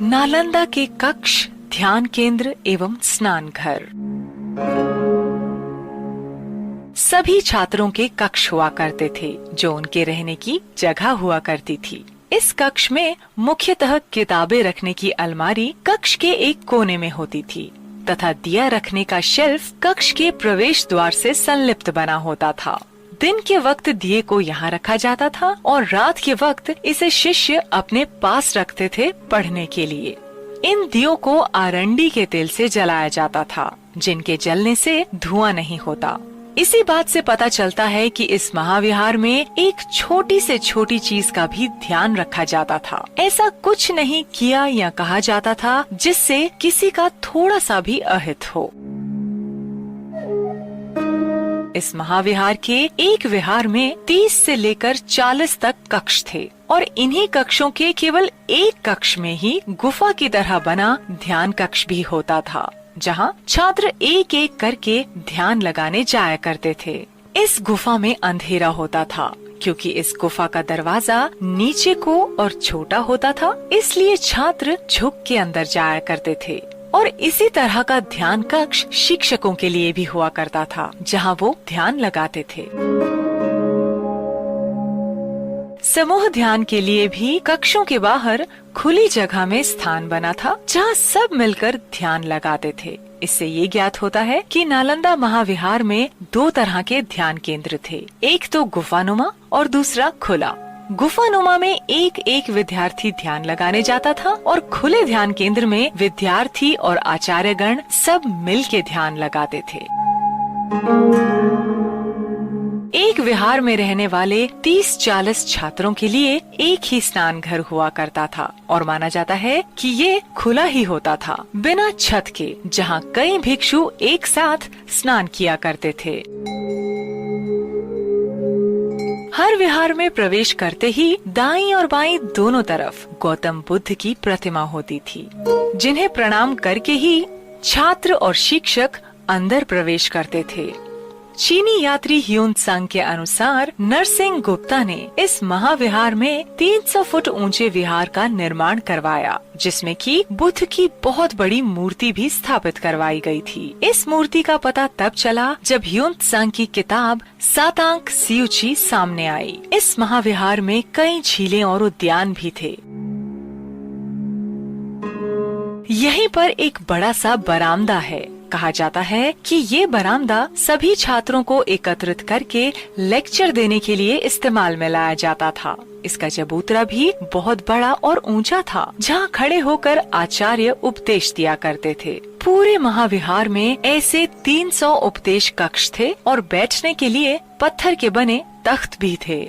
नालंदा के कक्ष, ध्यान केंद्र एवं स्नान घर। सभी छात्रों के कक्ष हुआ करते थे जो उनके रहने की जगह हुआ करती थी। इस कक्ष में मुख्यतः किताबें रखने की अलमारी कक्ष के एक कोने में होती थी तथा दिया रखने का शेल्फ कक्ष के प्रवेश द्वार से संलिप्त बना होता था। दिन के वक्त दिए को यहाँ रखा जाता था और रात के वक्त इसे शिष्य अपने पास रखते थे पढ़ने के लिए। इन दियों को आरंडी के तेल से जलाया जाता था, जिनके जलने से धुआं नहीं होता। इसी बात से पता चलता है कि इस महाविहार में एक छोटी से छोटी चीज का भी ध्यान रखा जाता था। ऐसा कुछ नहीं किया या कहा जाता था जिससे किसी का थोड़ा सा भी अहित हो। इस महाविहार के एक विहार में 30 से लेकर 40 तक कक्ष थे और इन्हीं कक्षों के केवल एक कक्ष में ही गुफा की तरह बना ध्यान कक्ष भी होता था, जहाँ छात्र एक एक करके ध्यान लगाने जाया करते थे। इस गुफा में अंधेरा होता था क्योंकि इस गुफा का दरवाजा नीचे को और छोटा होता था, इसलिए छात्र झुक के अंदर जाया करते थे। और इसी तरह का ध्यान कक्ष शिक्षकों के लिए भी हुआ करता था, जहाँ वो ध्यान लगाते थे। समूह ध्यान के लिए भी कक्षों के बाहर खुली जगह में स्थान बना था, जहाँ सब मिलकर ध्यान लगाते थे। इससे ये ज्ञात होता है कि नालंदा महाविहार में 2 तरह के ध्यान केंद्र थे, एक तो गुफानुमा और दूसरा खुला। गुफानुमा में एक एक विद्यार्थी ध्यान लगाने जाता था और खुले ध्यान केंद्र में विद्यार्थी और आचार्यगण सब मिल के ध्यान लगाते थे। एक विहार में रहने वाले 30-40 छात्रों के लिए एक ही स्नान घर हुआ करता था और माना जाता है कि ये खुला ही होता था, बिना छत के, जहाँ कई भिक्षु एक साथ स्नान किया करते थे। हर विहार में प्रवेश करते ही दाईं और बाईं दोनों तरफ गौतम बुद्ध की प्रतिमा होती थी, जिन्हें प्रणाम करके ही छात्र और शिक्षक अंदर प्रवेश करते थे। चीनी यात्री ह्यून त्सांग के अनुसार नरसिंह गुप्ता ने इस महाविहार में 300 फुट ऊंचे विहार का निर्माण करवाया, जिसमें कि बुद्ध की बहुत बड़ी मूर्ति भी स्थापित करवाई गई थी। इस मूर्ति का पता तब चला जब ह्यून त्सांग की किताब सातांग सियुची सामने आई। इस महाविहार में कई झीलें और उद्यान भी थे। यहीं पर एक बड़ा सा बरामदा है। कहा जाता है कि ये बरामदा सभी छात्रों को एकत्रित करके लेक्चर देने के लिए इस्तेमाल में लाया जाता था। इसका चबूतरा भी बहुत बड़ा और ऊंचा था, जहाँ खड़े होकर आचार्य उपदेश दिया करते थे। पूरे महाविहार में ऐसे 300 उपदेश कक्ष थे और बैठने के लिए पत्थर के बने तख्त भी थे।